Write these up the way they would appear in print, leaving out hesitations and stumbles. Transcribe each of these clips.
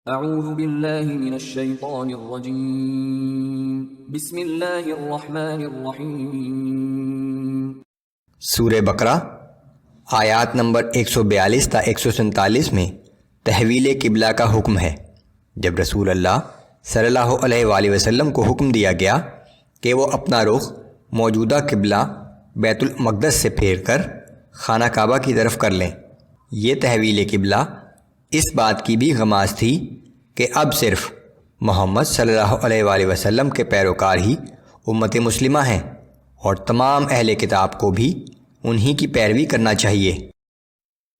اعوذ باللہ من الشیطان الرجیم بسم اللہ الرحمن الرحیم۔ سورہ بقرہ آیات نمبر 142 تا 147 میں تحویل قبلہ کا حکم ہے۔ جب رسول اللہ صلی اللہ علیہ وآلہ وسلم کو حکم دیا گیا کہ وہ اپنا رخ موجودہ قبلہ بیت المقدس سے پھیر کر خانہ کعبہ کی طرف کر لیں، یہ تحویل قبلہ اس بات کی بھی غماز تھی کہ اب صرف محمد صلی اللہ علیہ وآلہ وسلم کے پیروکار ہی امت مسلمہ ہیں اور تمام اہل کتاب کو بھی انہی کی پیروی کرنا چاہیے۔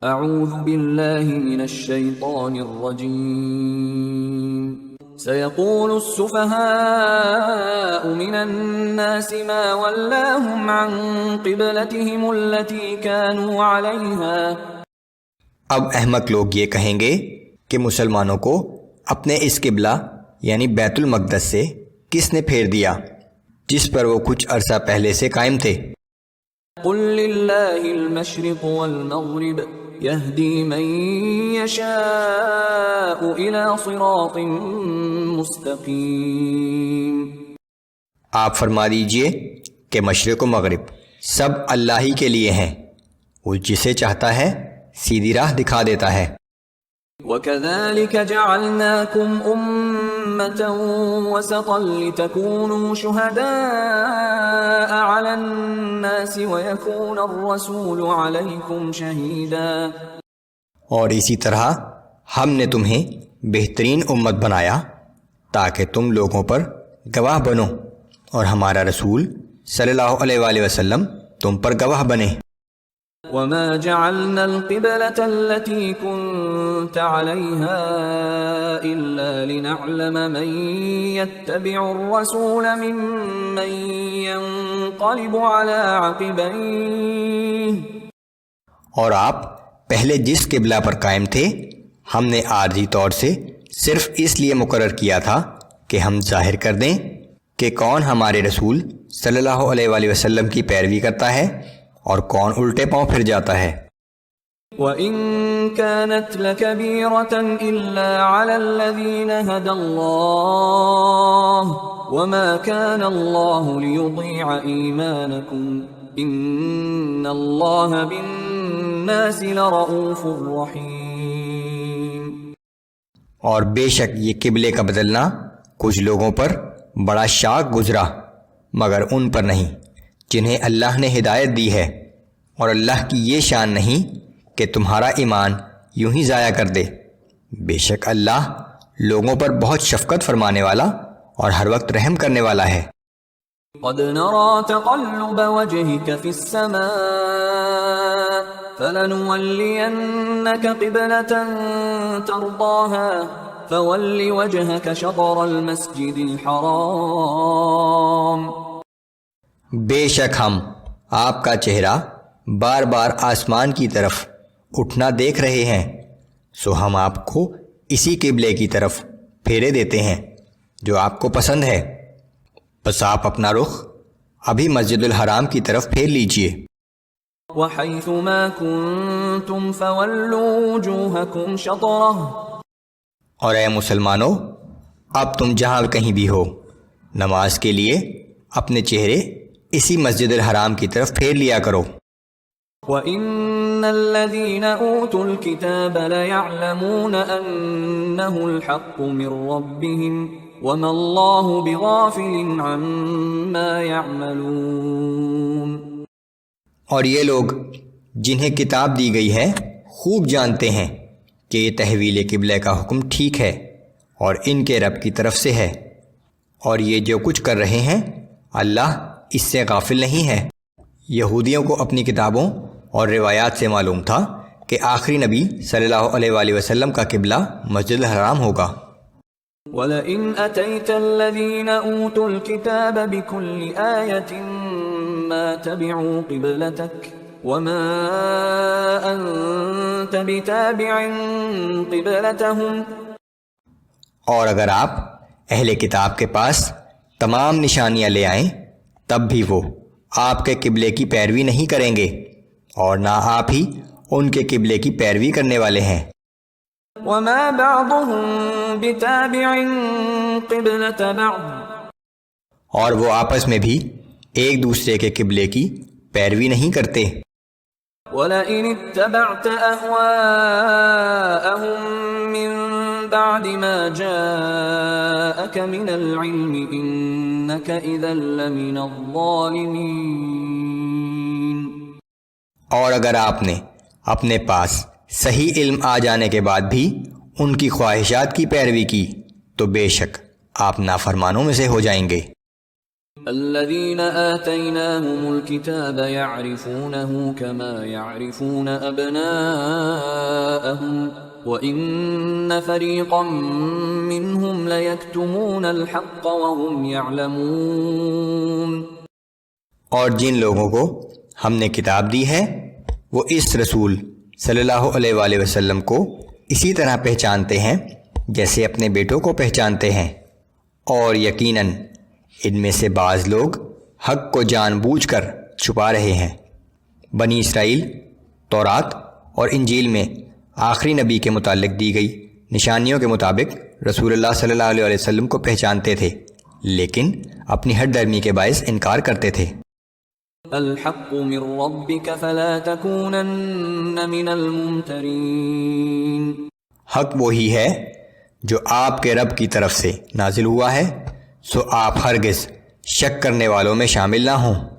اعوذ باللہ من الشیطان الرجیم۔ سيقول السفهاء من الناس ما ولاهم عن قبلتهم التي كانوا عليها۔ اب احمق لوگ یہ کہیں گے کہ مسلمانوں کو اپنے اس قبلہ یعنی بیت المقدس سے کس نے پھیر دیا جس پر وہ کچھ عرصہ پہلے سے قائم تھے۔ قل للہ المشرق والمغرب یہدی من یشاء الی صراط مستقیم۔ آپ فرما دیجئے کہ مشرق و مغرب سب اللہ ہی کے لیے ہیں، وہ جسے چاہتا ہے سیدھی راہ دکھا دیتا ہے۔ وَكَذَلِكَ جَعَلْنَاكُمْ أُمَّةً وَسَطًا لِتَكُونُوا شُهَدَاءَ عَلَى النَّاسِ وَيَكُونَ الرَّسُولُ عَلَيْكُمْ شَهِيدًا۔ اور اسی طرح ہم نے تمہیں بہترین امت بنایا تاکہ تم لوگوں پر گواہ بنو اور ہمارا رسول صلی اللہ علیہ وآلہ وسلم تم پر گواہ بنے۔ وَمَا جَعَلْنَا الْقِبْلَةَ الَّتِي كُنْتَ عَلَيْهَا إِلَّا لِنَعْلَمَ مَنْ يَتَّبِعُ الرَّسُولَ مِمَّنْ يَنْقَلِبُ عَلَى عَقِبَيْهِ۔ اور آپ پہلے جس قبلہ پر قائم تھے ہم نے عارضی طور سے صرف اس لیے مقرر کیا تھا کہ ہم ظاہر کر دیں کہ کون ہمارے رسول صلی اللہ علیہ وآلہ وسلم کی پیروی کرتا ہے اور کون الٹے پاؤں پھر جاتا ہے۔ وَإِن كَانَتْ لَكَبِيرَةً إِلَّا عَلَى الَّذِينَ هَدَى اللَّهُ وَمَا كَانَ اللَّهُ لِيُضِيعَ إِيمَانَكُمْ إِنَّ اللَّهَ بِالنَّاسِ لَرَءُوفٌ رَحِيمٌ۔ اور بے شک یہ قبلے کا بدلنا کچھ لوگوں پر بڑا شاق گزرا مگر ان پر نہیں جنہیں اللہ نے ہدایت دی ہے، اور اللہ کی یہ شان نہیں کہ تمہارا ایمان یوں ہی ضائع کر دے، بے شک اللہ لوگوں پر بہت شفقت فرمانے والا اور ہر وقت رحم کرنے والا ہے۔ قد نرى تقلب وجهك في السماء فلنولينك قبلة ترضاها فول وجهك شطر المسجد الحرام۔ بے شک ہم آپ کا چہرہ بار بار آسمان کی طرف اٹھنا دیکھ رہے ہیں، سو ہم آپ کو اسی قبلے کی طرف پھیرے دیتے ہیں جو آپ کو پسند ہے، بس آپ اپنا رخ ابھی مسجد الحرام کی طرف پھیر لیجئے۔ وَحَيْثُ مَا كُنْتُمْ فَوَلُّوا وُجُوهَكُمْ شَطْرَهُ۔ اور اے مسلمانوں اب تم جہاں کہیں بھی ہو نماز کے لیے اپنے چہرے اسی مسجد الحرام کی طرف پھیر لیا کرو۔ وَإِنَّ الَّذِينَ أُوتُوا الْكِتَابَ لَيَعْلَمُونَ أَنَّهُ الْحَقُّ مِنْ رَبِّهِمْ وَمَا اللَّهُ بِغَافِلٍ عَمَّا يَعْمَلُونَ۔ اور یہ لوگ جنہیں کتاب دی گئی ہے خوب جانتے ہیں کہ یہ تحویل قبلہ کا حکم ٹھیک ہے اور ان کے رب کی طرف سے ہے، اور یہ جو کچھ کر رہے ہیں اللہ اس سے غافل نہیں ہے۔ یہودیوں کو اپنی کتابوں اور روایات سے معلوم تھا کہ آخری نبی صلی اللہ علیہ وآلہ وسلم کا قبلہ مسجد الحرام ہوگا۔ وَلَئِنْ أَتَيْتَ الَّذِينَ أُوتُوا الْكِتَابَ بِكُلِّ آيَةٍ مَا تَبِعُوا قِبْلَتَكَ وَمَا أَنْتَ بِتَابِعٍ قِبْلَتَهُمْ۔ اور اگر آپ اہل کتاب کے پاس تمام نشانیاں لے آئیں تب بھی وہ آپ کے قبلے کی پیروی نہیں کریں گے، اور نہ آپ ہی ان کے قبلے کی پیروی کرنے والے ہیں۔ وما بعضهم بتابع قبلة بعض اور وہ آپس میں بھی ایک دوسرے کے قبلے کی پیروی نہیں کرتے۔ وَلَئِنِ اتَّبَعْتَ أَهْوَاءَهُمْ مِنْ بَعْدِ مَا جَاءَكَ مِنَ الْعِلْمِ إِنَّكَ إِذًا لَّمِنَ الظَّالِمِينَ۔ اور اگر آپ نے اپنے پاس صحیح علم آ جانے کے بعد بھی ان کی خواہشات کی پیروی کی تو بے شک آپ نافرمانوں میں سے ہو جائیں گے۔ الذين آتيناهم الكتاب يعرفونه كما يعرفون أبناءهم وإن فريقا منهم ليكتمون الحق وهم يعلمون۔ اور جن لوگوں کو ہم نے کتاب دی ہے وہ اس رسول صلی اللہ علیہ وآلہ وسلم کو اسی طرح پہچانتے ہیں جیسے اپنے بیٹوں کو پہچانتے ہیں، اور یقیناً ان میں سے بعض لوگ حق کو جان بوجھ کر چھپا رہے ہیں۔ بنی اسرائیل تورات اور انجیل میں آخری نبی کے متعلق دی گئی نشانیوں کے مطابق رسول اللہ صلی اللہ علیہ وسلم کو پہچانتے تھے، لیکن اپنی ہٹ درمی کے باعث انکار کرتے تھے۔ الحق من ربك فلا تكونن من الممترين۔ حق وہی ہے جو آپ کے رب کی طرف سے نازل ہوا ہے، سو آپ ہرگز شک کرنے والوں میں شامل نہ ہوں۔